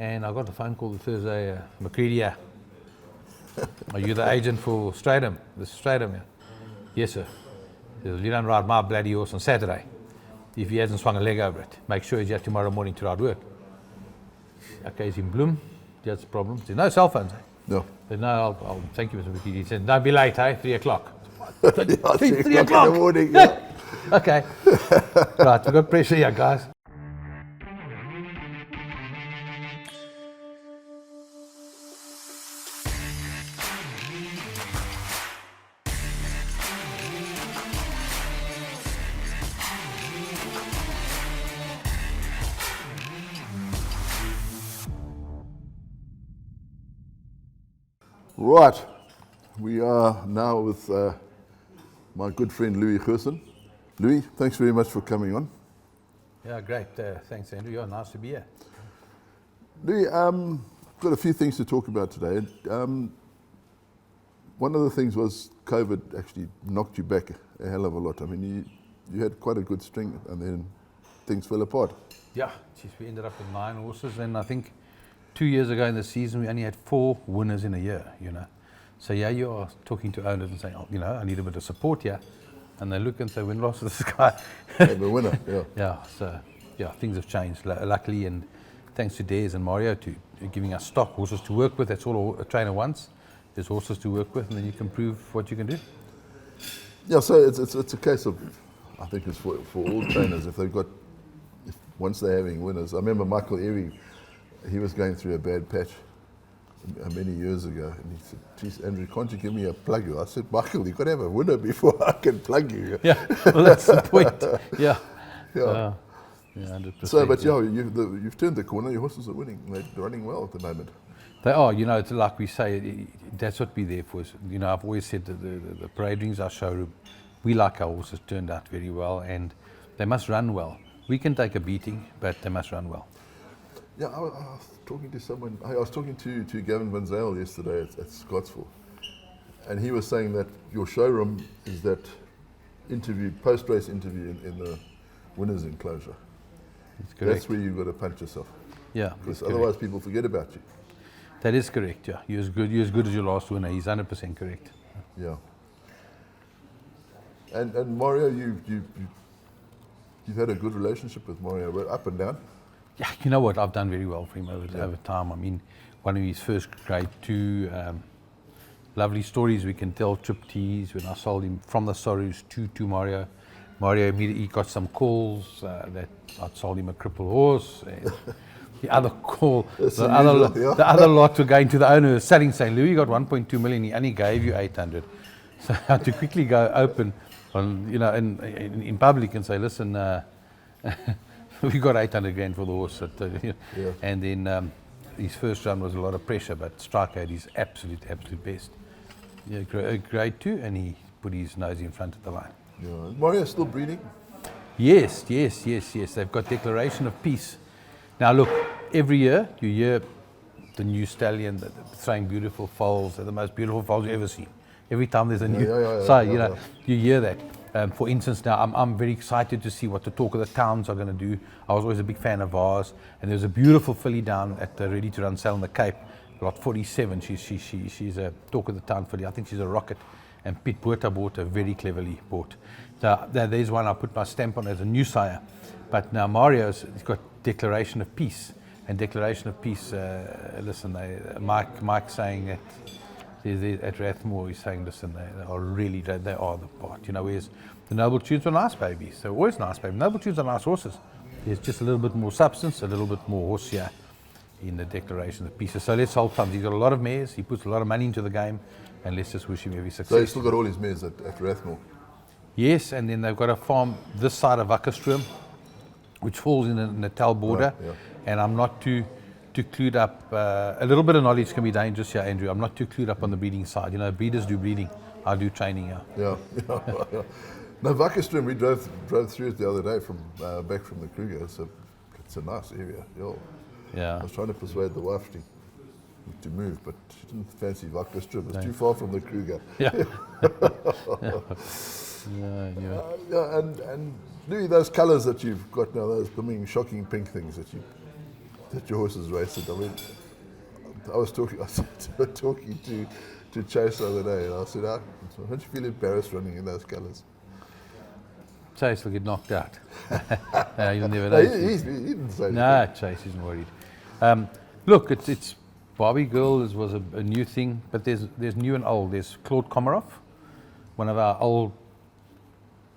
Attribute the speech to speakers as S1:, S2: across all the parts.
S1: And I got a phone call the Thursday, McCready, are you the agent for Stratum? This is Stratum, yeah. Yes, sir. He says, you don't ride my bloody horse on Saturday. If he hasn't swung a leg over it, make sure he's here tomorrow morning to ride work. Okay, he's in Bloom. That's the problem. He said, no cell phones.
S2: No.
S1: I said, no, I'll thank you, Mr. McCready. He said, don't be late, 3 o'clock.
S2: Yeah,
S1: 3 o'clock
S2: in the morning. Yeah.
S1: Okay. Right, we've got pressure here, guys.
S2: Right, we are now with my good friend Louis Goosen. Louis, thanks very much for coming on.
S1: Yeah, great. Thanks, Andrew. Yeah, nice to be here.
S2: Louis, got a few things to talk about today. One of the things was COVID actually knocked you back a hell of a lot. I mean, you had quite a good string and then things fell apart.
S1: Yeah, geez, we ended up with 9 horses, and I think 2 years ago in the season we only had 4 winners in a year, So yeah, you are talking to owners and saying, oh, I need a bit of support here. And they look and say, win-loss of this guy.
S2: The winner, yeah.
S1: Yeah, so yeah, things have changed, luckily, and thanks to Des and Mario to giving us stock, horses to work with. That's all a trainer wants, is horses to work with, and then you can prove what you can do.
S2: Yeah, so it's a case of, I think it's for all trainers, once they're having winners. I remember Michael Erie, he was going through a bad patch many years ago, and he said, geez, Andrew, can't you give me a plug? I said, Michael, you've got to have a winner before I can plug you.
S1: Yeah, well, that's the point. Yeah.
S2: Yeah.
S1: Yeah, 100%.
S2: So, but yeah, you've turned the corner, your horses are winning, they're running well at the moment.
S1: They are, it's like we say, that's what we're there for. I've always said that the parade rings, our showroom, we like our horses turned out very well, and they must run well. We can take a beating, but they must run well.
S2: Yeah, I was talking to someone, I was talking to Gavin Van Zyl yesterday at Scottsville, and he was saying that your showroom is that post-race interview in the winner's enclosure. That's where you've got to punch yourself.
S1: Yeah.
S2: Because otherwise people forget about you.
S1: That is correct, yeah. You're as good as your last winner. He's 100% correct.
S2: Yeah. And Mario, you've had a good relationship with Mario, up and down.
S1: Yeah, you know what? I've done very well for him over time. I mean, one of his first grade 2 lovely stories we can tell, trip tees, when I sold him from the Sorrows to Mario. Mario immediately got some calls that I'd sold him a crippled horse. And the other call, the other lot were going to the owner selling, saying, Louis, you got 1.2 million, he only gave you 800. So I had to quickly go open on, in public and say, listen, we got 800 grand for the horse. And then his first run was a lot of pressure, but Striker had his absolute best. Yeah, grade 2, and he put his nose in front of the line.
S2: Yeah. Mario's still breeding?
S1: Yes. They've got Declaration of Peace. Now look, every year you hear the new stallion throwing beautiful foals. They're the most beautiful foals you've ever seen. Every time there's a new you hear that. For instance, now I'm very excited to see what the Talk of the Towns are going to do. I was always a big fan of ours, and there's a beautiful filly down at the Ready to Run sale in the Cape, lot 47. She's a Talk of the Town filly. I think she's a rocket, and Piet Botha bought her, very cleverly bought. So there's one I put my stamp on as a new sire. But now Mario's got Declaration of Peace, and Declaration of Peace. Listen, Mike saying that. At Rathmore, he's saying, listen, they are really, they are the part. Whereas the Noble Tunes are nice babies. They're always nice babies. Noble Tunes are nice horses. There's just a little bit more substance, a little bit more horse here in the Declaration of Peace. So let's hold thumbs. He's got a lot of mares. He puts a lot of money into the game, and let's just wish him every success.
S2: So he's still got all his mares at Rathmore?
S1: Yes, and then they've got a farm this side of Wakkerstroom, which falls in the Natal border,
S2: right, yeah.
S1: And I'm not too clued up. A little bit of knowledge can be dangerous here, Andrew. I'm not too clued up on the breeding side. Breeders do breeding. I do training here.
S2: Yeah. No, Wakkerstroom, we drove through it the other day from back from the Kruger. It's a nice area.
S1: Yeah.
S2: I was trying to persuade the wife to move, but she didn't fancy Wakkerstroom. It's too far from the Kruger.
S1: Yeah.
S2: And Louis, those colours that you've got now, those blooming shocking pink things that you that your horses race it. I mean, I was talking to Chase the other day, and I said, don't you feel embarrassed running in those colours?
S1: Chase will get knocked out. You'll never
S2: No,
S1: know.
S2: he didn't say anything.
S1: No, Chase isn't worried. Look, it's Barbie Girl was a new thing, but there's new and old. There's Claude Komarov, one of our old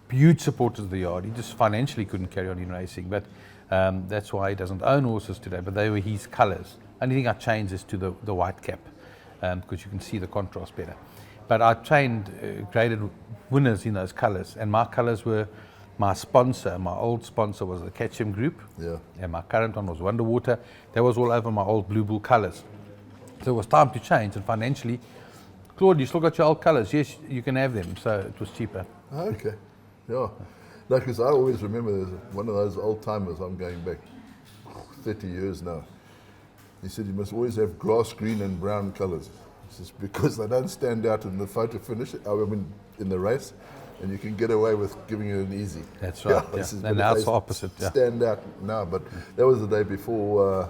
S1: huge supporters of the yard. He just financially couldn't carry on in racing, but that's why he doesn't own horses today. But they were his colours. Only thing I changed is to the white cap, because you can see the contrast better. But I trained graded winners in those colours, and my colours were my sponsor. My old sponsor was the Ketchum Group, and my current one was Wonderwater. That was all over my old Blue Bull colours. So it was time to change, and financially, Claude, you still got your old colours? Yes, you can have them. So it was cheaper.
S2: Okay, yeah. No, because I always remember there's one of those old timers. I'm going back 30 years now. He said you must always have grass green and brown colours. This is because they don't stand out in the photo finish. I mean, in the race, and you can get away with giving it an easy.
S1: That's right. Yeah. And now it's the opposite. Yeah.
S2: Stand out now, but that was the day before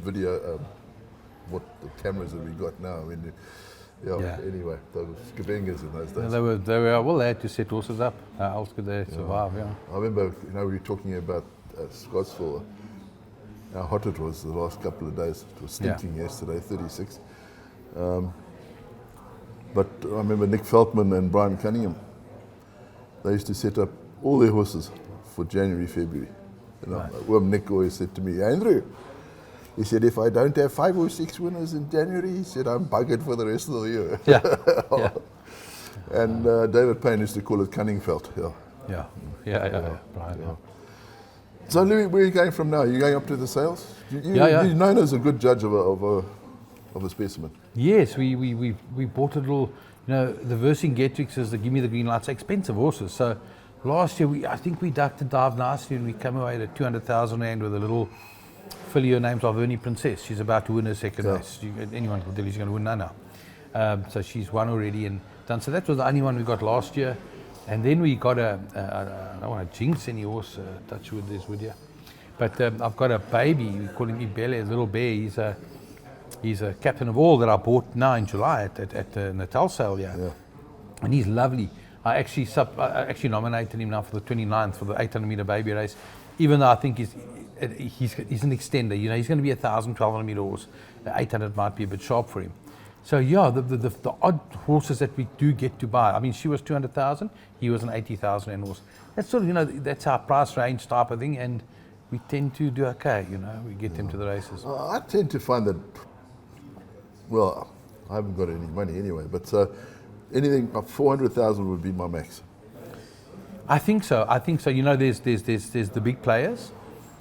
S2: video. What the cameras that we got now. I mean, anyway, those Skavengas in those days.
S1: They were they had to set horses up. How else could they survive? Yeah.
S2: I remember, we were talking about Scottsville, how hot it was the last couple of days. It was stinking yesterday, 36. But I remember Nick Feltman and Brian Cunningham. They used to set up all their horses for January, February. Nick always said to me, Andrew, he said, if I don't have 5 or 6 winners in January, he said, I'm buggered for the rest of the year.
S1: Yeah.
S2: And David Payne used to call it Cunningfeld.
S1: Yeah. Brian, yeah.
S2: So Louis, where are you going from now? Are you going up to the sales?
S1: Yeah.
S2: You're known as a good judge of a specimen.
S1: Yes, we bought a little, the Vercingetrixes that give me the green lights, expensive horses. So last year, I think we ducked and dived nicely, and we came away at 200,000 rand with a little filly. Her name's Arvernie Princess. She's about to win her second race. Anyone can tell you she's going to win now. So she's won already and done. So that was the only one we got last year. And then we got I don't want to jinx any horse, touch wood, this wood here. But I've got a baby, we call him Ibele, a little bear. He's a captain of all that I bought now in July at the Natal sale, and he's lovely. I actually nominated him now for the 29th for the 800 meter baby race, even though I think he's an extender. He's going to be 1,000, 1,200 meter horse. 800 might be a bit sharp for him. So the odd horses that we do get to buy. I mean, she was 200,000. He was an 80,000 horse. That's sort of that's our price range type of thing, and we tend to do okay. We get them to the races.
S2: I tend to find that. Well, I haven't got any money anyway, but anything up 400,000 would be my max.
S1: I think so. There's the big players,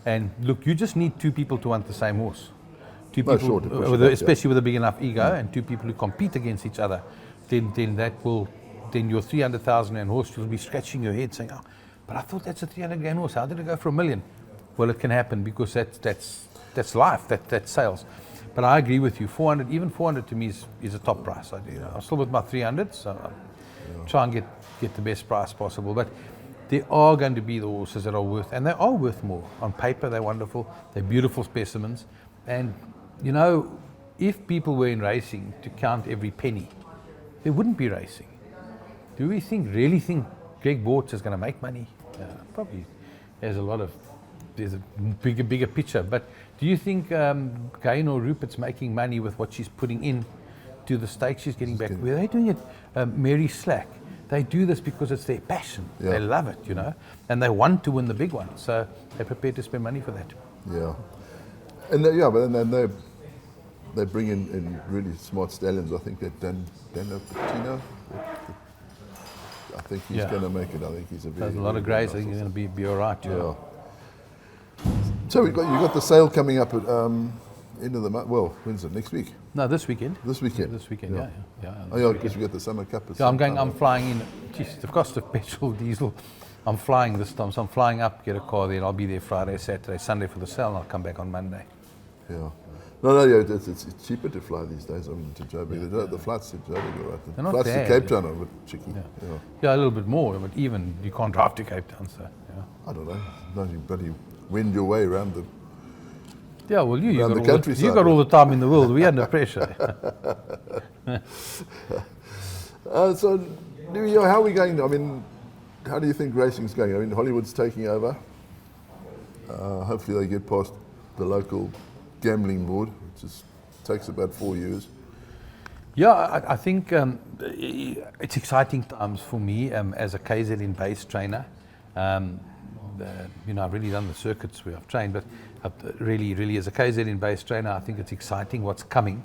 S1: and look, you just need 2 people to want the same horse. 2 people, especially with a big enough ego, and 2 people who compete against each other. Then your 300,000 rand horse will be scratching your head, saying, "Oh, but I thought that's a 300 grand horse. How did it go for $1 million?" Well, it can happen because that's life. That's sales. But I agree with you. 400, even 400 to me is a top price. I'm still with my 300, so try and get the best price possible. But there are going to be the horses that are worth, and they are worth more. On paper, they're wonderful. They're beautiful specimens. And, if people were in racing to count every penny, there wouldn't be racing. Do we really think Greg Bortz is going to make money? Probably. There's a bigger picture. But do you think Gain or Rupert's making money with what she's putting in to the stakes she's getting back? Were they doing it? Mary Slack. They do this because it's their passion. They love it, and they want to win the big one. So they're prepared to spend money for that.
S2: Yeah. And but then they bring in really smart stallions. I think that Dano Patino, I think he's going to make it. I think he's
S1: There's a lot of greys. I think he's going to be all right.
S2: Yeah. So you got the sale coming up at end of the month. Well, when's it? Next week?
S1: No, this weekend.
S2: This weekend.
S1: Yeah.
S2: Because we got the Summer Cup.
S1: I'm flying in. Geez, the cost of petrol, diesel. I'm flying this time, so I'm flying up, get a car there, and I'll be there Friday, Saturday, Sunday for the sale, and I'll come back on Monday.
S2: Yeah. It's cheaper to fly these days. I mean, to Joburg. The flights to Joburg are right. The flights to Cape Town are a bit tricky.
S1: Yeah, a little bit more, but even you can't drive to Cape Town, so
S2: I don't know. No, you bloody wend your way around
S1: Yeah, well, you
S2: around
S1: got,
S2: the
S1: all
S2: countryside.
S1: you got all the time in the world. We're under pressure.
S2: So, Louis, how are we going? I mean, how do you think racing's going? I mean, Hollywood's taking over. Hopefully they get past the local gambling board, which takes about 4 years.
S1: Yeah, I think it's exciting times for me as a KZN-based trainer. I've really done the circuits where I've trained, but really as a KZN-based trainer, I think it's exciting what's coming.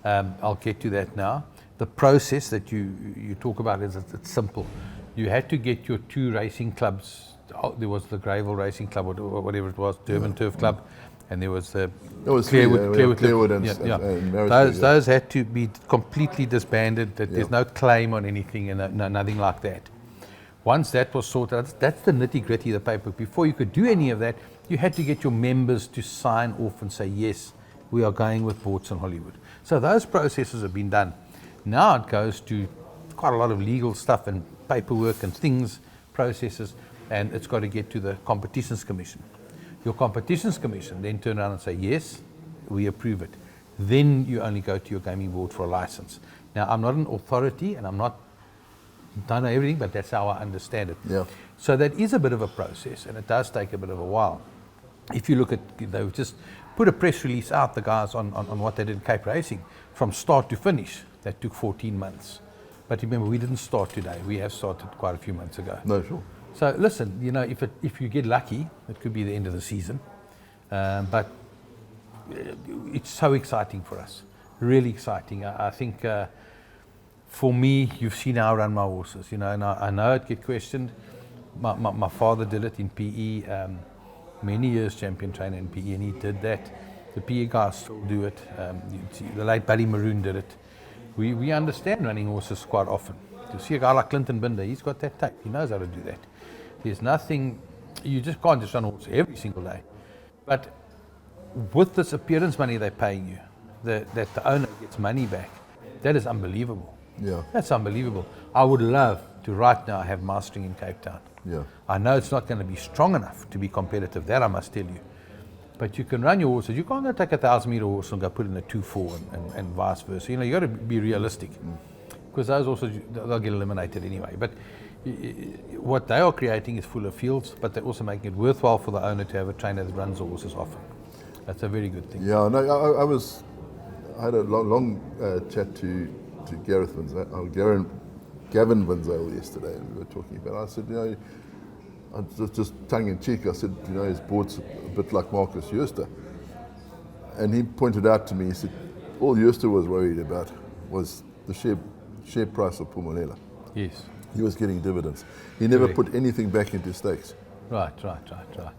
S1: I'll get to that now. The process that you talk about is it's simple. You had to get your 2 racing clubs. There was the Gravel Racing Club or whatever it was, Durban Turf Club, and there was the
S2: Clearwood and Mauritius.
S1: Those had to be completely disbanded. That there's no claim on anything and nothing like that. Once that was sorted out, that's the nitty-gritty of the paperwork. Before you could do any of that, you had to get your members to sign off and say, yes, we are going with Boards and Hollywood. So those processes have been done. Now it goes to quite a lot of legal stuff and paperwork and things, processes, and it's got to get to the Competitions Commission. Your Competitions Commission then turn around and say, yes, we approve it. Then you only go to your gaming board for a license. Now, I'm not an authority and don't know everything, but that's how I understand it.
S2: Yeah.
S1: So that is a bit of a process, and it does take a bit of a while. If you look at, they've just put a press release out, the guys, on what they did in Cape Racing. From start to finish, that took 14 months. But remember, we didn't start today. We have started quite a few months ago.
S2: No, sure.
S1: So listen, if you get lucky, it could be the end of the season. But it's so exciting for us, really exciting. I think for me, you've seen how I run my horses, and I know it get questioned. My father did it in PE, many years champion trainer in PE, and he did that. The PE guys still do it. The late Buddy Maroon did it. We understand running horses quite often. You see a guy like Clinton Binder, he's got that tape. He knows how to do that. There's nothing, you just can't just run a horse every single day. But with this appearance money they're paying you, that the owner gets money back, that is unbelievable.
S2: Yeah.
S1: That's unbelievable. I would love to right now have mastering in Cape Town.
S2: Yeah.
S1: I know it's not going to be strong enough to be competitive, that I must tell you. But you can run your horses. You can't go take a 1,000-meter horse and go put in a 2-4 and vice versa. You got to be realistic. Because those horses, they'll get eliminated anyway. But what they are creating is full of fields, but they're also making it worthwhile for the owner to have a trainer that runs the horses often. That's a very good thing.
S2: Yeah, no, I had a long chat to Gavin Vinzale yesterday, and we were talking about it. I said, just tongue in cheek, I said, his board's a bit like Marcus Jooster. And he pointed out to me, he said, all Jooster was worried about was the share price of Pumalela.
S1: Yes.
S2: He was getting dividends. He never put anything back into stakes.
S1: Right.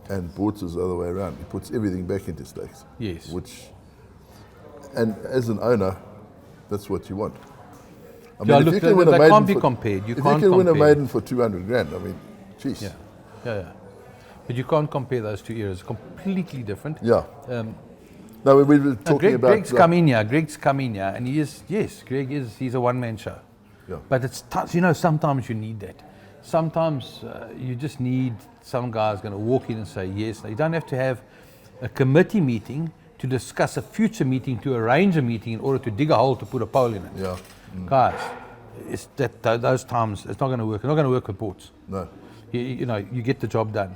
S2: And Boards is the other way around. He puts everything back into stakes.
S1: Yes.
S2: And as an owner, that's what you want. I
S1: mean,
S2: if
S1: look,
S2: you can win a
S1: they
S2: maiden
S1: can't be compared.
S2: If you can win a maiden for 200 grand, I mean, jeez.
S1: Yeah. But you can't compare those two eras. Completely different.
S2: Yeah. No, we were talking about...
S1: Greg's come in here, and he's a one-man show.
S2: Yeah.
S1: But it's sometimes you need that. Sometimes you just need some guy's going to walk in and say yes. You don't have to have a committee meeting to discuss a future meeting, to arrange a meeting in order to dig a hole to put a pole in it.
S2: Yeah.
S1: Guys, those times, it's not going to work. It's not going to work with Boards.
S2: No.
S1: You get the job done.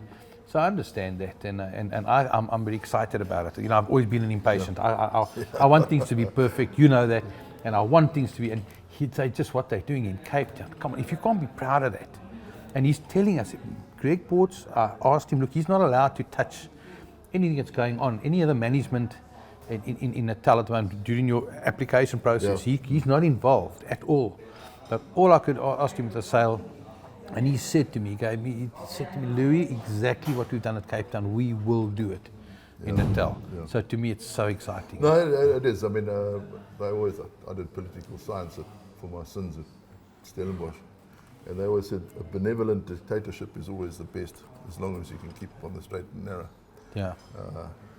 S1: So I understand that, and I'm very excited about it. I've always been an impatient. Yeah. I want things to be perfect. You know that, and I want things to be. And he'd say just what they're doing in Cape Town. Come on, if you can't be proud of that, and he's telling us, Greg Boards, I asked him, look, he's not allowed to touch anything that's going on, any other management in Natal at the moment during your application process. Yeah. He's not involved at all. But all I could ask him at the sale. And he said to me, Louis, exactly what we've done at Cape Town, we will do it in Natal. Yeah. So to me, it's so exciting.
S2: No, it is. I mean, I did political science for my sons at Stellenbosch. And they always said a benevolent dictatorship is always the best, as long as you can keep it on the straight and narrow.
S1: Yeah.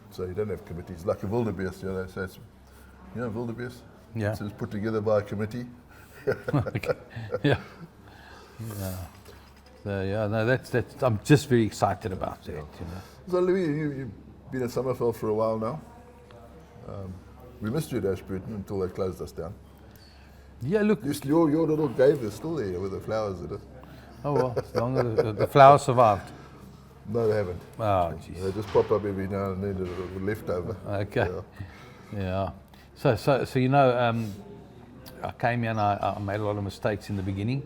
S2: So you don't have committees. Like a wildebeest, they say it's, wildebeest?
S1: Yeah.
S2: So it's put together by a committee.
S1: Okay. Yeah. Yeah. So that's. I'm just very excited about that.
S2: So Louis, you've been at Summerfell for a while now. We missed you at Ashburton until they closed us down.
S1: Yeah, look.
S2: Your little cave is still there with the flowers in it.
S1: Oh well, as long as the flowers survived.
S2: No, they haven't.
S1: Oh, jeez.
S2: They just pop up every now and then, a little leftover.
S1: Okay.
S2: Yeah.
S1: Yeah. So you know, I came here and I made a lot of mistakes in the beginning,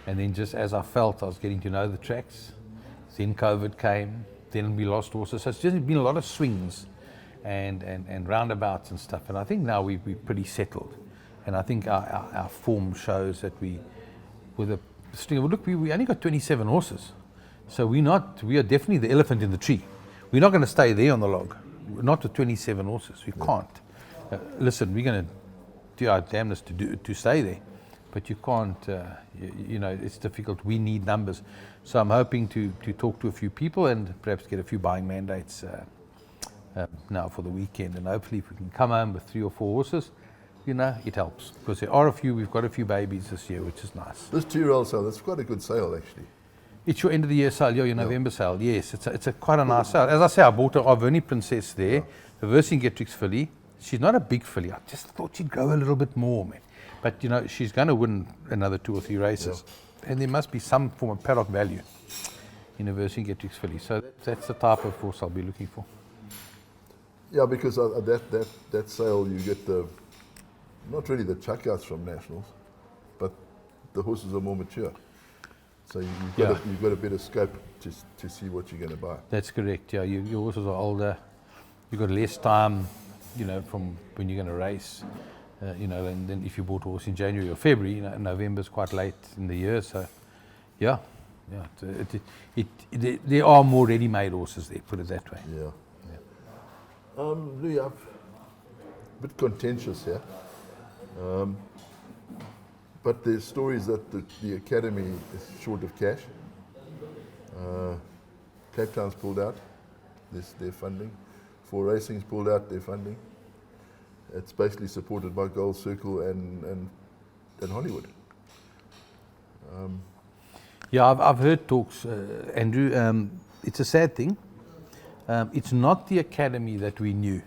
S1: and then just as I felt I was getting to know the tracks, then COVID came, then we lost horses. So it's just been a lot of swings and roundabouts and stuff. And I think now we're pretty settled. And I think our form shows that we only got 27 horses. So we are definitely the elephant in the tree. We're not going to stay there on the log. We're not with 27 horses. We can't. Listen, we're going to do our damnedest to stay there. But you can't, you know, it's difficult. We need numbers. So I'm hoping to talk to a few people and perhaps get a few buying mandates now for the weekend. And hopefully if we can come home with 3 or 4 horses, you know, it helps. Because we've got a few babies this year, which is nice.
S2: This 2-year-old sale, that's quite a good sale actually.
S1: It's your end of the year sale, your November sale. Yes, it's quite a nice sale. As I say, I bought a Arverni Princess there, the Vercingetorix filly. She's not a big filly. I just thought she'd grow a little bit more, man. But you know, she's going to win another 2 or 3 races, and there must be some form of paddock value in a Vercingetorix filly. So that's the type of horse I'll be looking for.
S2: Yeah, because that sale you get not really the chuckouts from nationals, but the horses are more mature. So you've got a better scope to see what you're going to buy.
S1: That's correct. Yeah, your horses are older. You've got less time, you know, from when you're going to race. You know, and then if you bought a horse in January or February, you know, November's quite late in the year. So, yeah. There are more ready-made horses there. Put it that way.
S2: Yeah. Louis, I'm a bit contentious here. But there's stories that the academy is short of cash. Cape Town's pulled out their funding. 4 Racing's pulled out their funding. It's basically supported by Gold Circle and Hollywood.
S1: Yeah, I've heard talks, Andrew. It's a sad thing. It's not the academy that we knew.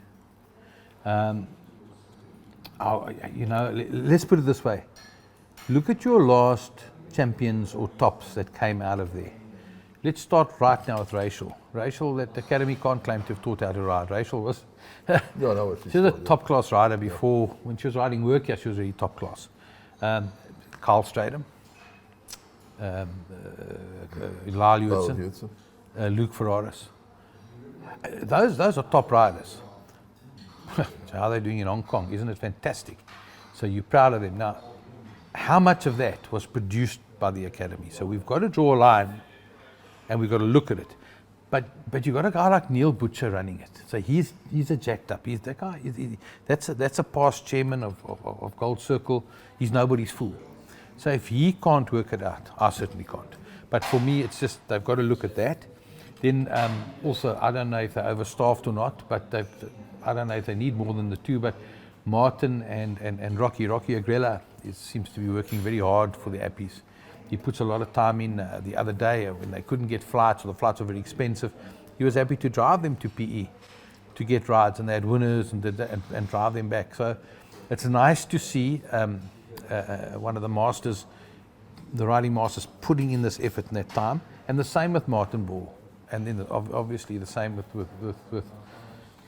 S1: You know, let's put it this way. Look at your last champions or tops that came out of there. Let's start right now with Rachel. Rachel, that the academy can't claim to have taught how to ride. Rachel was she was a top class rider before. When she was riding work here, she was really top class. Carl Stradham, Lyle Hudson, Luke Ferraris. Those are top riders. So how are they doing in Hong Kong? Isn't it fantastic? So you're proud of them. Now, how much of that was produced by the academy? So we've got to draw a line and we've got to look at it. But you've got a guy like Neil Butcher running it. So he's a jacked up. He's that guy. That's a past chairman of Gold Circle. He's nobody's fool. So if he can't work it out, I certainly can't. But for me, it's just they've got to look at that. Then also, I don't know if they're overstaffed or not, but I don't know if they need more than the 2. But Martin and Rocky Agrella seems to be working very hard for the Appies. He puts a lot of time in. The other day when they couldn't get flights, or the flights were very expensive, he was happy to drive them to PE to get rides, and they had winners and drive them back. So it's nice to see one of the masters, the riding masters, putting in this effort and that time. And the same with Martin Ball, and then obviously the same with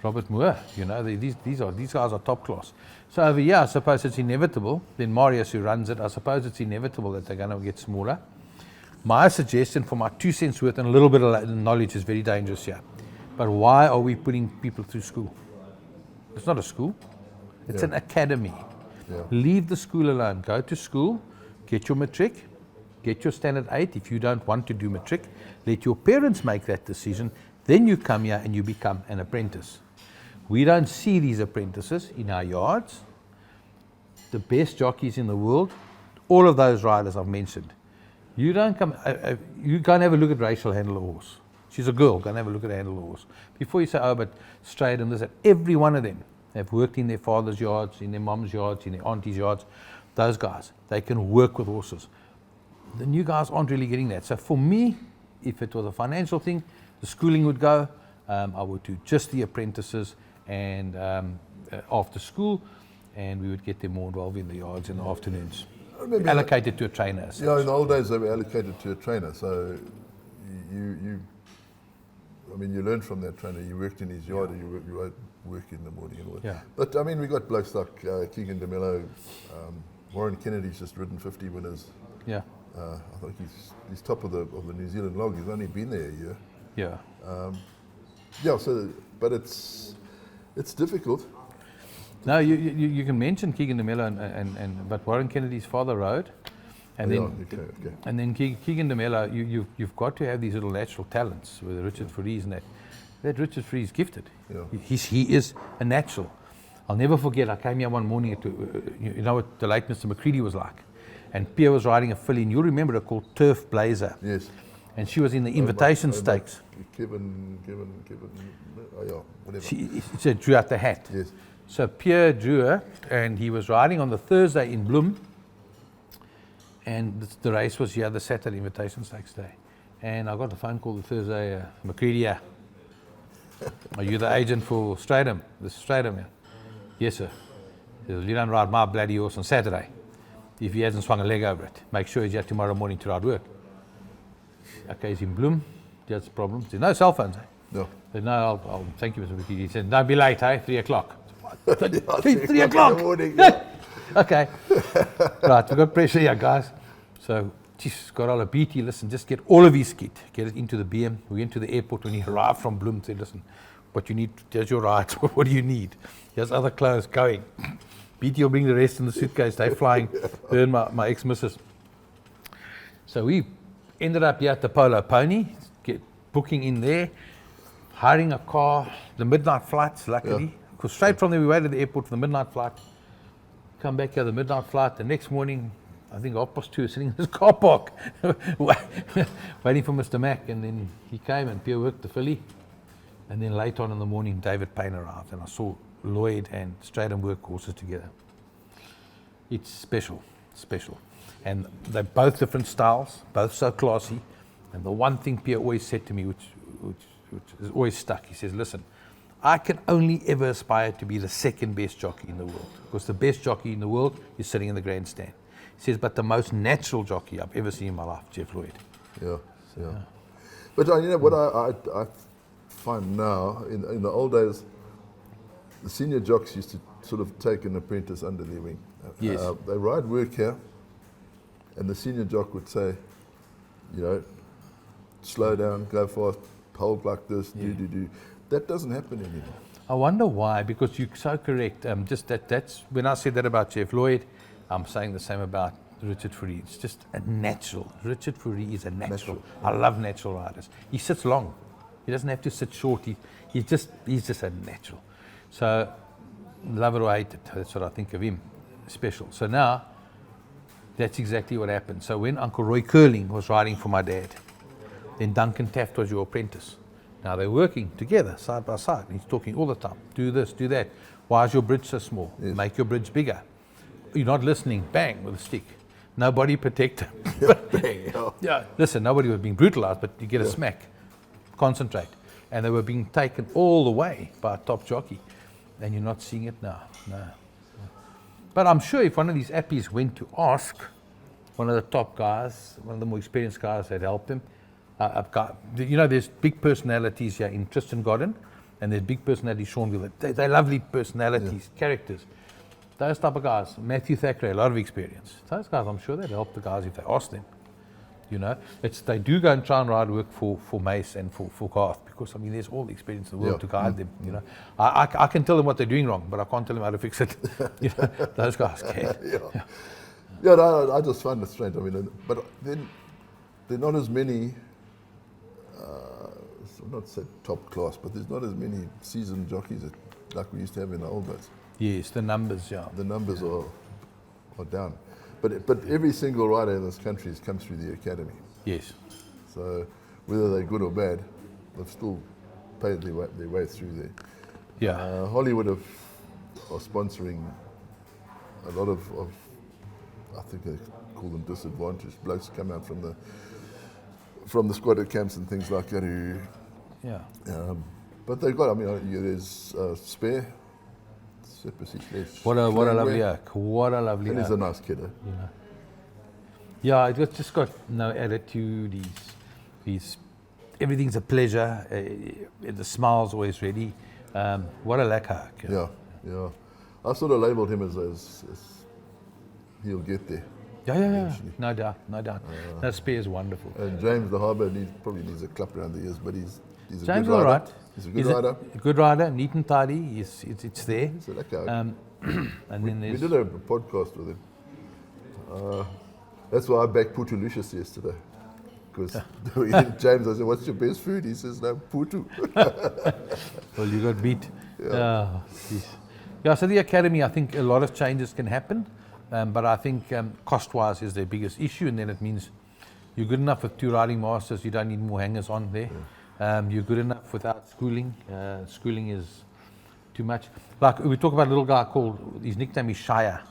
S1: Robert Moore. You know, these guys are top class. So over here, I suppose it's inevitable. Then Mauritius, who runs it, I suppose it's inevitable that they're going to get smaller. My suggestion, for my 2 cents worth and a little bit of knowledge, is very dangerous here. But why are we putting people through school? It's not a school. It's an academy. Yeah. Leave the school alone. Go to school, get your matric, get your standard 8. If you don't want to do matric, let your parents make that decision. Then you come here and you become an apprentice. We don't see these apprentices in our yards. The best jockeys in the world, all of those riders I've mentioned. You don't come, you go and have a look at Rachel handle a horse. She's a girl, go and have a look at her handle a horse. Before you say, oh, but straight and this, that, every one of them have worked in their father's yards, in their mom's yards, in their auntie's yards. Those guys, they can work with horses. The new guys aren't really getting that. So for me, if it was a financial thing, the schooling would go. I would do just the apprentices, and after school, and we would get them more involved in the yards in the afternoons.
S2: I remember
S1: Allocated to a trainer. as
S2: Yeah,
S1: such.
S2: in the old days they were allocated to a trainer, so you learned from that trainer. You worked in his yard, and you work in the morning and all that.
S1: Yeah.
S2: But I mean, we got blokes like Keegan DeMello, Warren Kennedy's just ridden 50 winners.
S1: Yeah,
S2: I think he's top of the New Zealand log. He's only been there a year.
S1: yeah.
S2: Yeah, so but it's difficult.
S1: No, you can mention Keegan DeMello, but Warren Kennedy's father rode, and then
S2: Okay.
S1: and then Keegan DeMello, you've got to have these little natural talents with Richard Fries and that. That Richard Fries is gifted.
S2: Yeah.
S1: He is a natural. I'll never forget. I came here one morning you know what the late Mr. McCready was like, and Pierre was riding a filly, and you'll remember her, called Turf Blazer.
S2: Yes.
S1: And she was in the invitation stakes.
S2: Kevin, whatever.
S1: She drew out the hat.
S2: Yes.
S1: So Pierre drew her, and he was riding on the Thursday in Bloem, and the race was here the Saturday invitation stakes day. And I got a phone call the Thursday, McCready, are you the agent for Stratham? This is Stratham, yeah. Yes, sir. He says, you don't ride my bloody horse on Saturday if he hasn't swung a leg over it. Make sure he's here tomorrow morning to ride work. Okay, he's in Bloem. That's the problem. He said, no cell phones, eh?
S2: No.
S1: I said, no, I'll thank you, Mr. McKee. He said, don't be late, eh? 3 o'clock.
S2: Yeah,
S1: 3 o'clock.
S2: in the morning, yeah.
S1: Okay. Right, we've got pressure here, guys. So, geez, got all a BT. Listen, just get all of his kit. Get it into the BM. We went to the airport when he arrived from Bloem. Said, listen, what you need, there's your rides. What do you need? Here's other clothes going. BT will bring the rest in the suitcase. They're flying. Her and my ex-missus. So we ended up here at the Polo Pony, booking in there, hiring a car, the midnight flights, luckily. Because straight from there, we waited at the airport for the midnight flight. Come back here, the midnight flight. The next morning, I think 2:30, sitting in his car park, waiting for Mr. Mack. And then he came and Pierre worked the filly. And then late on in the morning, David Payne arrived. And I saw Lloyd and Stratham work horses together. It's special. And they're both different styles, both so classy. And the one thing Pierre always said to me, which is always stuck, he says, listen, I can only ever aspire to be the second best jockey in the world, because the best jockey in the world is sitting in the grandstand. He says, but the most natural jockey I've ever seen in my life, Jeff Lloyd.
S2: Yeah. But you know what I find now, in the old days, the senior jocks used to sort of take an apprentice under their wing.
S1: Yes.
S2: They ride work here, and the senior jock would say, you know, slow down, go fast, hold like this, do. That doesn't happen anymore.
S1: I wonder why, because you're so correct. Just that's when I said that about Jeff Lloyd, I'm saying the same about Richard Fourie. It's just a natural. Richard Fourie is a natural. I love natural riders. He sits long. He doesn't have to sit short. He's just a natural. So love it or hate it. That's what I think of him. Special. So now, that's exactly what happened. So when Uncle Roy Curling was riding for my dad, then Duncan Taft was your apprentice. Now they're working together, side by side. He's talking all the time. Do this, do that. Why is your bridge so small?
S2: Yes.
S1: Make your bridge bigger. You're not listening. Bang, with a stick. Nobody protector. Yeah. Listen, nobody was being brutalized, but you get a smack. Concentrate. And they were being taken all the way by a top jockey. And you're not seeing it now. No. But I'm sure if one of these appies went to ask one of the top guys, one of the more experienced guys that helped him, there's big personalities here in Tristan Godden, and there's big personalities, Seanville. They're lovely personalities, characters. Those type of guys. Matthew Thackeray, a lot of experience. Those guys, I'm sure they'd help the guys if they asked them. You know, they do go and try and ride work for Mace and for Garth, because I mean there's all the experience in the world to guide them. You know, I can tell them what they're doing wrong, but I can't tell them how to fix it. You know, those guys can.
S2: No, I just find it strange. I mean, but then there are not as many. Not say top class, but there's not as many seasoned jockeys like we used to have in the old days.
S1: Yes, the numbers,
S2: The numbers are down. But every single rider in this country has come through the academy.
S1: Yes.
S2: So whether they're good or bad, they've still paid their way through there.
S1: Yeah.
S2: Hollywood are sponsoring a lot of I think they call them disadvantaged blokes come out from the squatter camps and things like that who, but they've got, I mean, there's Spare
S1: What a lovely oak. What a lovely
S2: And
S1: oak.
S2: he's a nice kid, eh?
S1: You know. Yeah, it just got no attitude. He's everything's a pleasure. The smile's always ready. What a lacquer.
S2: Yeah. I sort of labelled him as he'll get there.
S1: Yeah. No doubt. That spear is wonderful.
S2: And James the Harbour probably needs a clap around the ears, but he's a
S1: James
S2: good
S1: is all
S2: rider.
S1: right.
S2: He's a good rider.
S1: A good rider, neat and tidy. It's there.
S2: He's a lacquer.
S1: And then
S2: We
S1: there's
S2: did a podcast with him. That's why I backed Putu Lucius yesterday. Because James, I said, what's your best food? He says, no, Putu.
S1: well, you got beat. So the academy, I think a lot of changes can happen, but I think cost-wise is their biggest issue, and then it means you're good enough with 2 riding masters, you don't need more hangers on there. You're good enough without schooling. Schooling is too much. Like we talk about a little guy called, his nickname is Shire.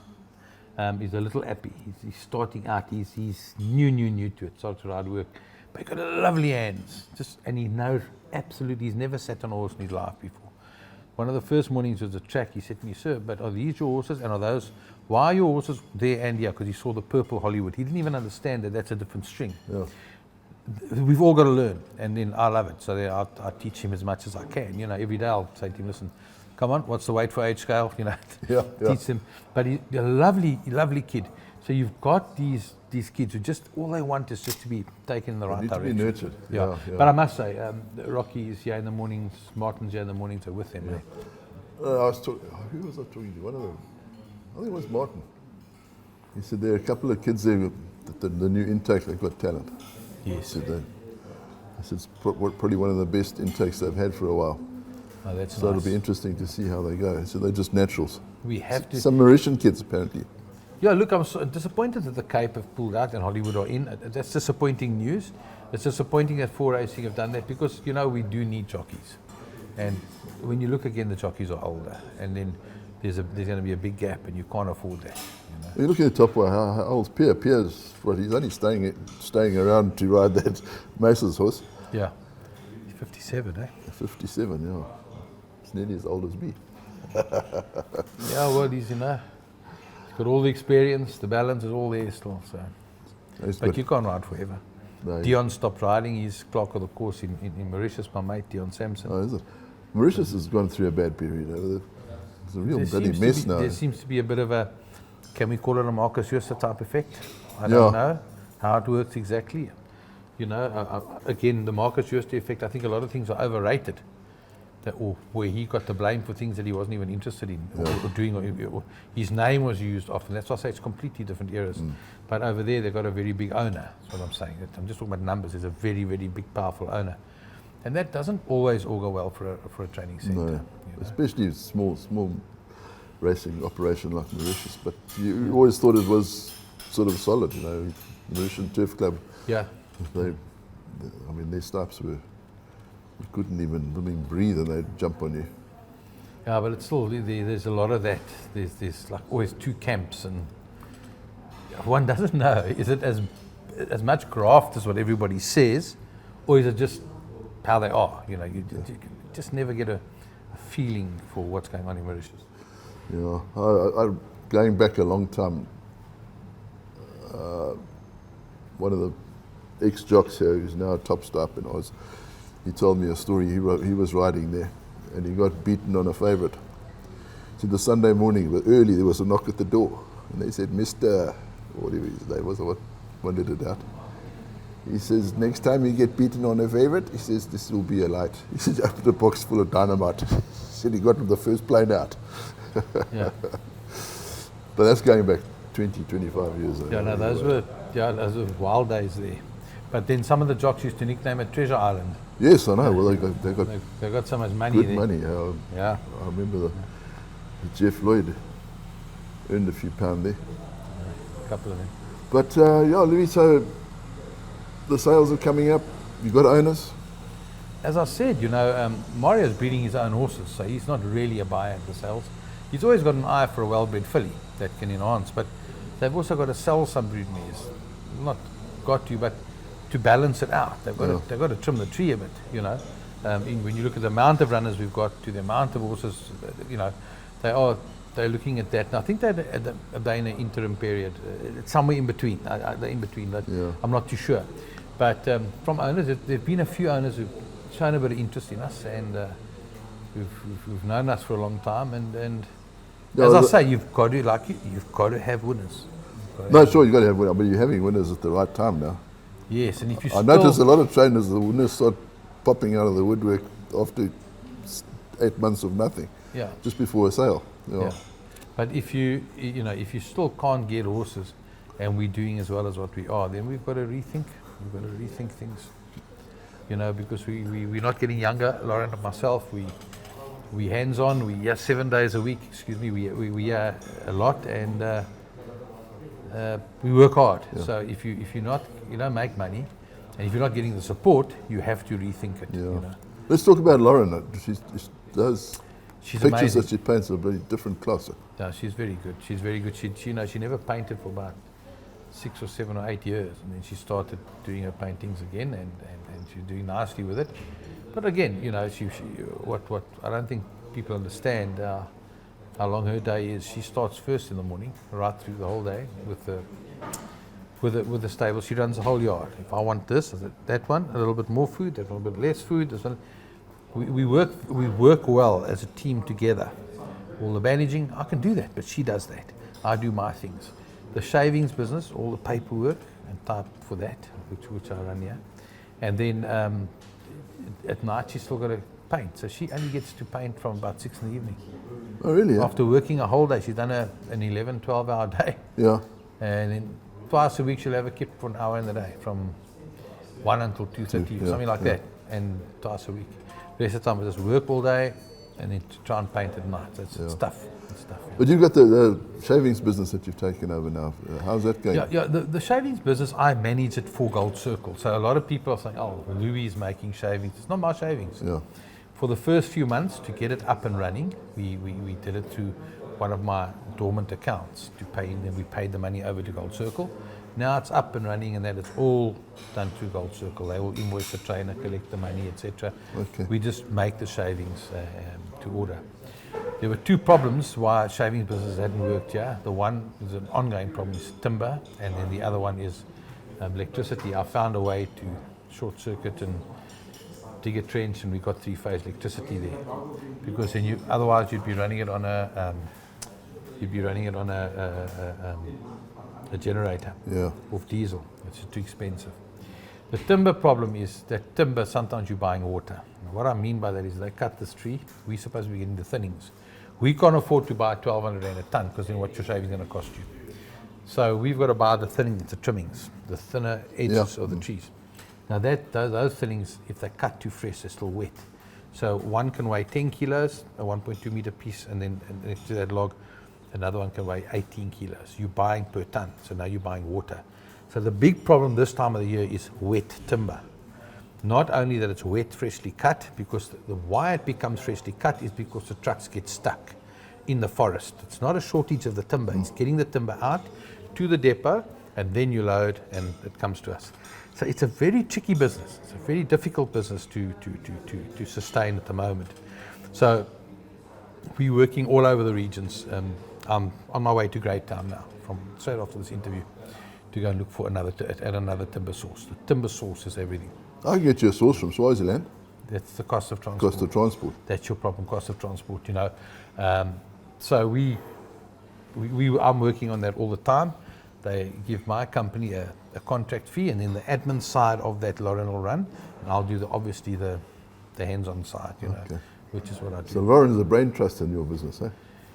S1: He's a little appy. He's starting out. He's new to it. Starts to ride work, but he's got lovely hands. And he knows absolutely. He's never sat on a horse in his life before. One of the first mornings was the track. He said to me, "Sir, but are these your horses? And are those? Why are your horses there and here?" Because he saw the purple Hollywood. He didn't even understand that that's a different string.
S2: Yeah.
S1: We've all got to learn, and then I love it. So I teach him as much as I can. Every day I'll say to him, "Listen, come on, what's the weight for age scale?" Teach them. But he's a lovely kid. So you've got these kids who just all they want is just to be taken in the right direction.
S2: To be nurtured. Yeah.
S1: But I must say, Rocky is here in the mornings, Martin's here in the mornings, so with them.
S2: Yeah. I was talking. Who was I talking to? One of them. I think it was Martin. He said there are a couple of kids there. The new intake, they've got talent.
S1: Yes.
S2: I said it's probably one of the best intakes they've had for a while.
S1: Oh, that's
S2: so
S1: nice.
S2: It'll be interesting to see how they go. So they're just naturals.
S1: We have to.
S2: Some Mauritian kids apparently.
S1: Yeah, look, I'm so disappointed that the Cape have pulled out and Hollywood are in. That's disappointing news. It's disappointing that 4 Racing have done that because, we do need jockeys. And when you look again, the jockeys are older. And then there's going to be a big gap and you can't afford that.
S2: When you look at the top one, how old's Pierre? Pierre's, he's only staying around to ride that Mace's horse.
S1: Yeah. He's 57, eh?
S2: 57, yeah. He's nearly as old as me.
S1: Yeah, well, he's got all the experience, the balance is all there still. So, but you can't ride forever. No, Dion stopped riding. He's clerk of the course in Mauritius, my mate Dion Sampson.
S2: Oh, is it? Mauritius has gone through a bad period. It's a real bloody mess now.
S1: There seems to be a bit of a, can we call it a Marcus Jooste type effect? I don't know how it works exactly. Again, the Marcus Jooste effect, I think a lot of things are overrated. Or where he got the blame for things that he wasn't even interested in or doing, or his name was used often. That's why I say it's completely different eras. But over there, they've got a very big owner. That's what I'm saying. I'm just talking about numbers. There's a very, very big, powerful owner. And that doesn't always augur well for a training centre.
S2: No, especially a small racing operation like Mauritius. But you always thought it was sort of solid, Mauritian Turf Club.
S1: Yeah.
S2: Their snipes were... You couldn't even breathe and they'd jump on you.
S1: Yeah, but it's still, there's a lot of that. There's like always 2 camps and one doesn't know. Is it as much graft as what everybody says, or is it just how they are? You just never get a feeling for what's going on in Mauritius.
S2: Yeah, I going back a long time, one of the ex-jocks here who's now a top stop in Oz, he told me a story. He was riding there and he got beaten on a favourite. So the Sunday morning, but early, there was a knock at the door and they said, "Mr. whatever his name was, I wanted it out." He says, "Next time you get beaten on a favourite," he says, "this will be a light." He says, "Opened a box full of dynamite." He said he got him the first plane out.
S1: Yeah.
S2: But that's going back 20, 25 years ago.
S1: Yeah, no, those were wild days there. But then some of the jocks used to nickname it Treasure Island.
S2: Yes, I know. Well,
S1: they got so much money
S2: good
S1: there.
S2: money.
S1: Yeah.
S2: I remember the Jeff Lloyd earned a few pound there.
S1: A couple of them.
S2: But Louis, so the sales are coming up. You've got owners.
S1: As I said, Mario's breeding his own horses, so he's not really a buyer at the sales. He's always got an eye for a well-bred filly that can enhance, but they've also got to sell some brood mares. Not got to, but to balance it out. They've got to trim the tree a bit, when you look at the amount of runners we've got to the amount of horses, they are they're looking at that. And I think they're in an interim period. It's somewhere in between. They're in between. But
S2: Yeah.
S1: I'm not too sure. But from owners, there've been a few owners who've shown a bit of interest in us, and who've known us for a long time. And
S2: Yeah,
S1: as I say, you've got to have winners.
S2: No, sure, you've got to have winners, but you're having winners at the right time now.
S1: Yes, and if you
S2: I notice a lot of trainers, the winners start popping out of the woodwork after 8 months of nothing,
S1: yeah.
S2: just before a sale.
S1: Yeah. But if you still can't get horses, and we're doing as well as what we are, then we've got to rethink. We've got to rethink things. Because we're not getting younger. Lauren and myself, we hands on. We are 7 days a week. Excuse me. We are a lot, and we work hard.
S2: Yeah.
S1: So if you don't make money, and if you're not getting the support, you have to rethink it.
S2: Yeah. Let's talk about Lauren. Those
S1: She's
S2: pictures
S1: amazing.
S2: that she paints are very different class.
S1: No, she's very good. She's very good. She never painted for about 6 or 7 or 8 years, and then she started doing her paintings again, and she's doing nicely with it. But again, what I don't think people understand how long her day is. She starts first in the morning, right through the whole day with the stable. She runs the whole yard. If I want this, that one, a little bit more food, that one, a bit less food. This one. We work well as a team together. All the managing, I can do that, but she does that. I do my things. The shavings business, all the paperwork and type for that, which I run here. And then at night she's still got to paint. So she only gets to paint from about 6 in the evening.
S2: Oh, really?
S1: After working a whole day, she's done an 11, 12-hour day.
S2: Yeah.
S1: And then twice a week she'll have a kip for an hour in the day, from 1 until 2:30,
S2: Yeah,
S1: something like
S2: yeah.
S1: that, and twice a week. The rest of the time we just work all day and then to try and paint at night. So it's tough. It's tough.
S2: But you've got the shavings business that you've taken over now. How's that going?
S1: Yeah. The shavings business, I manage it for Gold Circle. So a lot of people are saying, "Oh, Louis is making shavings." It's not my shavings.
S2: Yeah.
S1: For the first few months to get it up and running, we did it through one of my dormant accounts to pay, and then we paid the money over to Gold Circle. Now it's up and running, and that it's all done through Gold Circle. They will invoice the trainer, collect the money, etc.
S2: Okay.
S1: We just make the shavings to order. There were 2 problems why shavings business hadn't worked here. The one is an ongoing problem, is timber, and then the other one is electricity. I found a way to short circuit and dig a trench, and we got 3-phase electricity there. Because then otherwise you'd be running it on a generator of diesel. It's too expensive. The timber problem is that timber, sometimes you're buying water. What I mean by that is they cut this tree, we're supposed to be getting the thinnings. We can't afford to buy 1,200 rand a ton, because then what's your shaving going to cost you? So we've got to buy the thinnings, the trimmings, the thinner edges of the trees. Now those thinnings, if they're cut too fresh, they're still wet. So one can weigh 10 kilos, a 1.2 meter piece, and then next to that log, another one can weigh 18 kilos. You're buying per ton, so now you're buying water. So the big problem this time of the year is wet timber. Not only that it's wet, freshly cut, because why it becomes freshly cut is because the trucks get stuck in the forest. It's not a shortage of the timber. It's getting the timber out to the depot, and then you load, and it comes to us. So it's a very tricky business. It's a very difficult business to sustain at the moment. So we're working all over the regions. I'm on my way to Greytown now, from straight after this interview, to go and look for another timber source. The timber source is everything.
S2: I can get you a source from Swaziland.
S1: That's the cost of transport.
S2: Cost of transport.
S1: That's your problem, cost of transport. So I'm working on that all the time. They give my company a contract fee, and then the admin side of that Lauren will run, and I'll do obviously the hands-on side,
S2: Okay.
S1: which is what I do.
S2: So Lauren is a brain trust in your business, eh?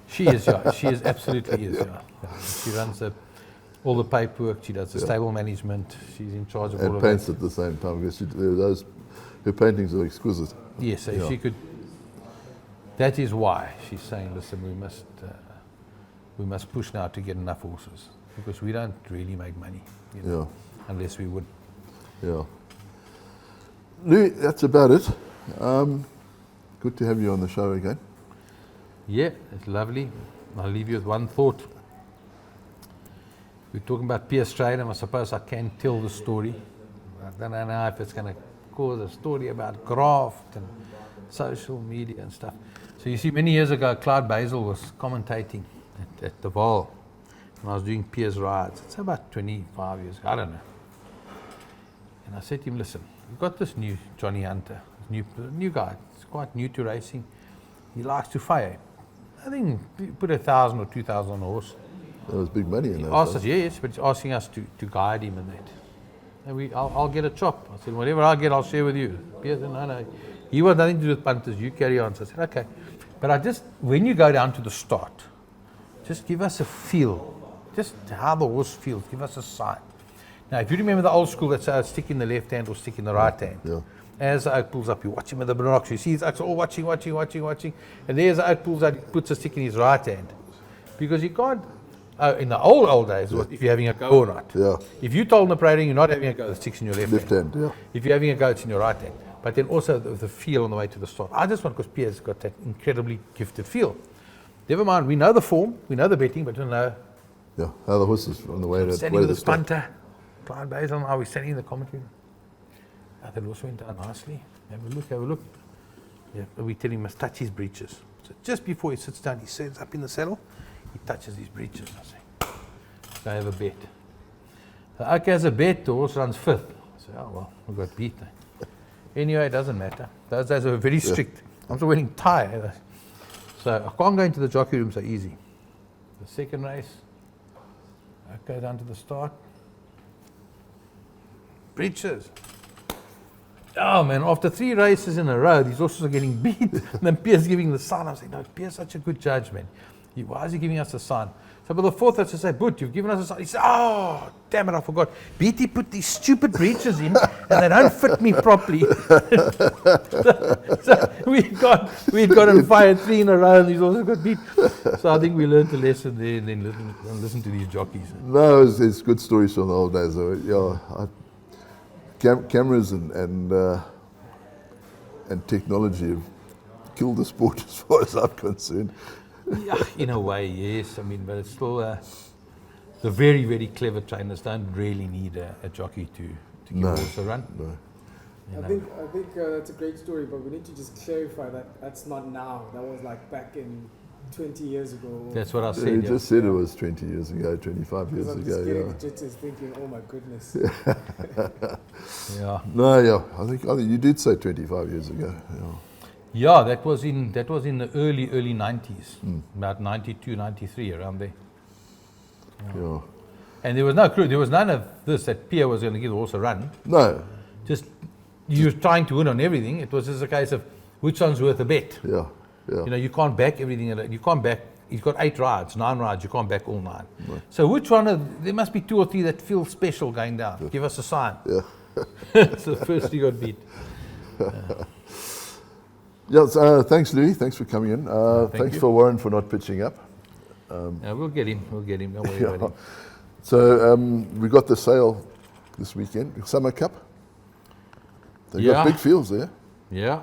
S1: She is, yeah. She is absolutely is, yeah. She runs all the paperwork. She does the stable management. She's in charge of all
S2: And
S1: of
S2: paints
S1: that.
S2: at the same time, because her paintings are exquisite.
S1: Yes, so if she could. That is why she's saying, listen, we must push now to get enough horses, because we don't really make money, unless we would.
S2: Yeah. Louis, that's about it. Good to have you on the show again.
S1: Yeah, it's lovely. I'll leave you with one thought. We're talking about Pierce Trade, and I suppose I can tell the story. I don't know if it's going to cause a story about graft and social media and stuff. So you see, many years ago, Clyde Basil was commentating at the Val, and I was doing Piers rides. It's about 25 years ago, I don't know. And I said to him, listen, we've got this new Johnny Hunter, this new guy. He's quite new to racing. He likes to fire. I think he put 1,000 or 2,000 on a horse.
S2: There was big money in
S1: He
S2: that.
S1: asked us, yes, but he's asking us to guide him in that. And I'll get a chop. I said, whatever I get, I'll share with you. Piers said, no. He wants nothing to do with punters. You carry on. So I said, okay. But when you go down to the start, just give us a feel. Just how the horse feels. Give us a sign. Now, if you remember the old school that said stick in the left hand or stick in the right hand.
S2: Yeah.
S1: As the oak pulls up, you watch him with the binoculars. You see his oaks all watching. And there's the oak pulls out, he puts a stick in his right hand. Because you can't, in the old days, if you're having a go or not.
S2: Yeah.
S1: If you told the parading you're not having a go, the stick's in your left hand.
S2: Yeah.
S1: If you're having a go, it's in your right hand. But then also the feel on the way to the start. I just want, because Pierre's got that incredibly gifted feel. Never mind, we know the form, we know the betting, but we don't know.
S2: Yeah, how the horses on the way to
S1: Standing with the punter, Clyde Basil and I, we're standing in the commentary. The horse went down nicely. Have a look. Yeah, we tell him he must touch his breeches. So just before he sits down, he sits up in the saddle, he touches his breeches. I say, I have a bet. So, okay, as a bet, the horse runs fifth. I say, oh well, we got beat. Anyway, it doesn't matter. Those days were very strict. I'm still wearing tie. So I can't go into the jockey room so easy. The second race, I go down to the start. Breeches. Oh man, after 3 races in a row, these horses are getting beat. And then Pierre's giving the sign. I was like, no, Pierre's such a good judge, man. Why is he giving us a sign? So by the fourth, I say, Boot, you've given us a sign. He said, oh, damn it, I forgot. Beatty put these stupid breeches in, and they don't fit me properly. so we'd got and fired 3 in a row, and these horses got beat. So I think we learned a lesson there, and then listen to these jockeys.
S2: No, it's good stories from the old days, though. Yeah, cameras and technology have killed the sport as far as I'm concerned.
S1: Yeah, in a way, yes. I mean, but it's still the very, very clever trainers don't really need a jockey to give a horse a run.
S2: No.
S3: I think that's a great story, but we need to just clarify that that's not now. That was like back in 20 years ago.
S1: That's what I said.
S2: You just said it was 20 years ago, 25 years
S3: I'm
S2: ago.
S3: just getting the jitters thinking, oh my goodness.
S1: Yeah.
S2: No, yeah. I think you did say 25 years ago. Yeah.
S1: Yeah, that was in the early 90s, about 92, 93, around there.
S2: Yeah.
S1: And there was no crew. There was none of this that Pierre was going to give the horse a run.
S2: No.
S1: Just you were trying to win on everything. It was just a case of which one's worth a bet.
S2: Yeah. Yeah.
S1: You know, you can't back everything. You can't back. You've got 9 rides. You can't back all 9.
S2: No.
S1: So which one? There must be 2 or 3 that feel special going down. Yeah. Give us a sign.
S2: Yeah.
S1: So first you got beat.
S2: Yeah. Thanks, Louis. Thanks for coming in. Thanks
S1: you.
S2: for Warren for not pitching up.
S1: Yeah, we'll get him. Don't worry about him.
S2: So we got the sale this weekend, Summer Cup. They got big fields there.
S1: Yeah.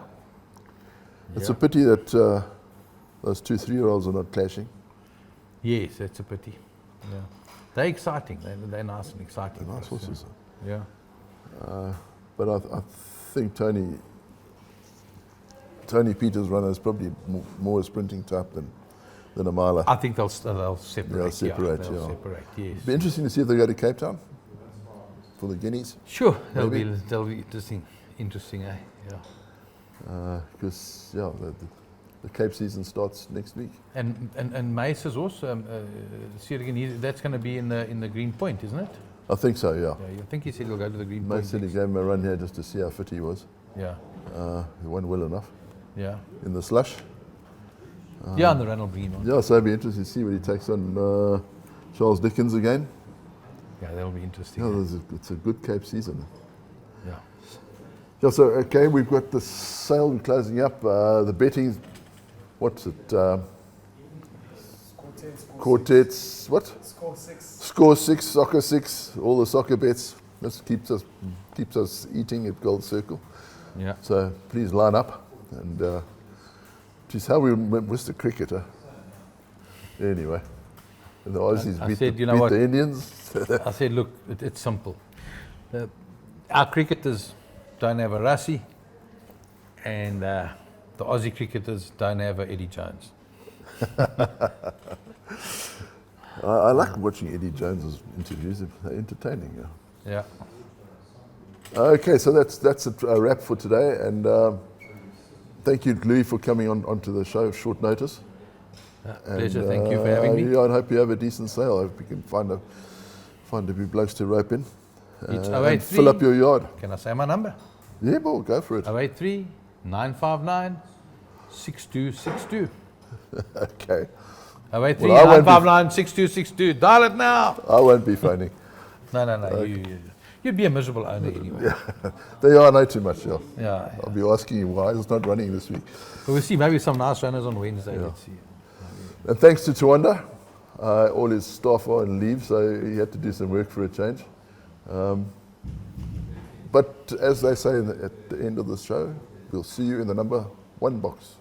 S2: It's a pity that those 2 3-year-olds are not clashing.
S1: Yes, that's a pity. Yeah. They're exciting. They're nice and exciting.
S2: They're nice horses.
S1: Yeah.
S2: But I think Tony Peters' runner is probably more a sprinting type than a miler.
S1: I think they'll separate.
S2: They'll separate,
S1: They'll
S2: yeah.
S1: separate, yes.
S2: It'll be interesting to see if they go to Cape Town for the guineas.
S1: Sure, that'll
S2: Maybe.
S1: be interesting, eh? Yeah.
S2: Because the Cape season starts next week.
S1: And Mace is also that's going to be in the Green Point, isn't it?
S2: I think so, yeah.
S1: Yeah, I think he said he'll go to the Green Point.
S2: Mace said he gave him a run here just to see how fit he was.
S1: Yeah.
S2: He won well enough
S1: Yeah.
S2: in the slush.
S1: Yeah, and the Ronald Green one.
S2: Yeah, so it'll be interesting to see what he takes on Charles Dickens again.
S1: Yeah, that'll be interesting.
S2: Yeah, it's a good Cape season.
S1: Yeah.
S2: Yeah, so, okay, we've got the sale, we're closing up. The betting, what's it? Quartets, what? Score 6, Soccer 6, all the soccer bets. This keeps us eating at Gold Circle.
S1: Yeah.
S2: So please line up. And geez, how we missed the cricketer. Anyway, and the Aussies beat the Indians.
S1: I said, look, it's simple. Our cricketers don't have a Rassie, and The Aussie cricketers don't have a Eddie Jones.
S2: I like watching Eddie Jones's interviews. They're entertaining. Yeah.
S1: Yeah.
S2: Okay, so that's a wrap for today, and thank you, Louis, for coming onto the show short notice.
S1: Pleasure. Thank you for having me.
S2: Yeah, I hope you have a decent sale. I hope you can find a few blokes to rope in.
S1: It's
S2: And fill up your yard.
S1: Can I say my number?
S2: Yeah, well, go for it.
S1: 083 959 6262.
S2: Okay.
S1: 083
S2: Well, I won't be-
S1: 959 6262. Dial it now.
S2: I won't be phoning.
S1: No. You'd be a miserable owner anyway.
S2: I know too much, yeah.
S1: Yeah.
S2: I'll be asking you why it's not running this week.
S1: But we'll see. Maybe some nice runners on Wednesday.
S2: Yeah.
S1: Let's see.
S2: And thanks to Tawanda. All his staff are on leave, so he had to do some work for a change. But as they say at the end of the show, we'll see you in the number 1 box.